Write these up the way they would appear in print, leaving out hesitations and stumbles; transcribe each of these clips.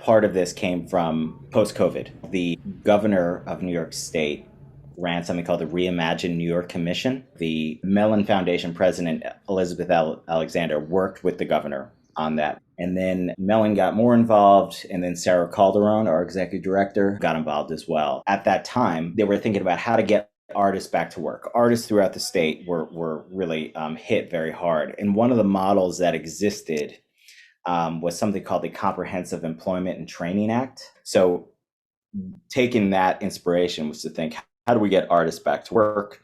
part of this came from post-COVID. The governor of New York State ran something called the Reimagine New York Commission. The Mellon Foundation president, Elizabeth Alexander, worked with the governor on that. And then Mellon got more involved, and then Sarah Calderon, our executive director, got involved as well. At that time, they were thinking about how to get artists back to work. Artists throughout the state were really hit very hard. And one of the models that existed was something called the Comprehensive Employment and Training Act. So taking that inspiration was to think, how do we get artists back to work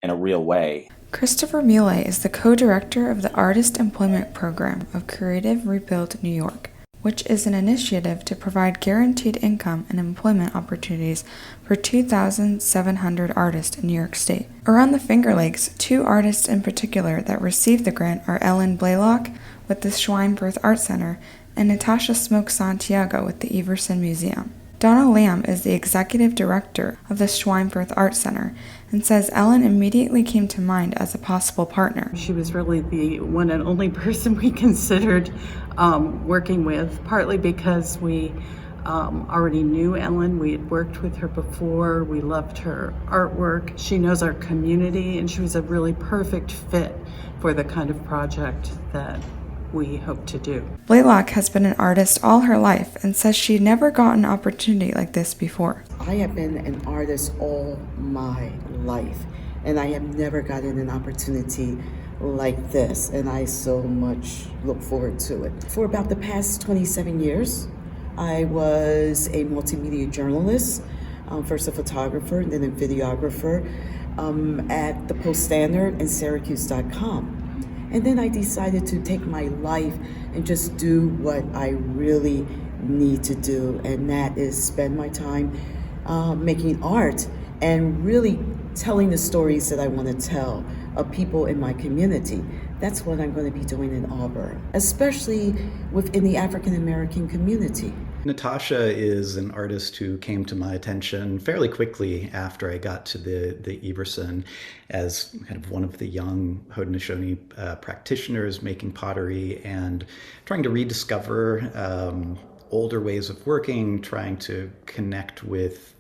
in a real way? Christopher Muley is the co-director of the Artist Employment Program of Creative Rebuild New York, which is an initiative to provide guaranteed income and employment opportunities for 2,700 artists in New York State. Around the Finger Lakes, two artists in particular that received the grant are Ellen Blaylock with the Schweinfurth Art Center and Natasha Smoke Santiago with the Everson Museum. Donna Lamb is the executive director of the Schweinfurth Art Center and says Ellen immediately came to mind as a possible partner. She was really the one and only person we considered working with, partly because we already knew Ellen. We had worked with her before. We loved her artwork. She knows our community, and she was a really perfect fit for the kind of project that we hope to do. Blaylock has been an artist all her life and says she never got an opportunity like this before. I have been an artist all my life, and I have never gotten an opportunity like this, and I so much look forward to it. For about the past 27 years, I was a multimedia journalist, first a photographer and then a videographer at the Post-Standard and Syracuse.com. And then I decided to take my life and just do what I really need to do, and that is spend my time making art and really telling the stories that I want to tell of people in my community. That's what I'm going to be doing in Auburn, especially within the African American community. Natasha is an artist who came to my attention fairly quickly after I got to the Everson as kind of one of the young Haudenosaunee practitioners making pottery and trying to rediscover older ways of working, trying to connect with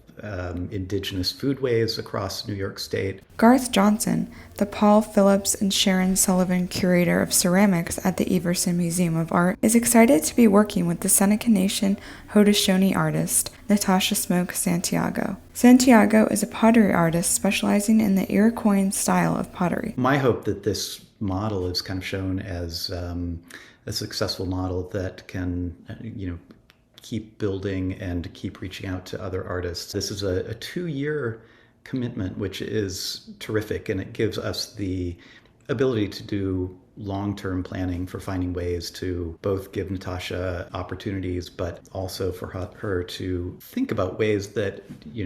indigenous foodways across New York State. Garth Johnson, the Paul Phillips and Sharon Sullivan curator of ceramics at the Everson Museum of Art, is excited to be working with the Seneca Nation Haudenosaunee artist Natasha Smoke Santiago. Santiago is a pottery artist specializing in the Iroquois style of pottery. My hope that this model is kind of shown as a successful model that can, keep building and keep reaching out to other artists. This is a 2-year commitment, which is terrific, and it gives us the ability to do long-term planning for finding ways to both give Natasha opportunities, but also for her to think about ways that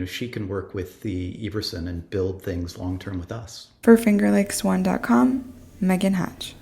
she can work with the Everson and build things long-term with us. For FingerLakes1.com, Megan Hatch.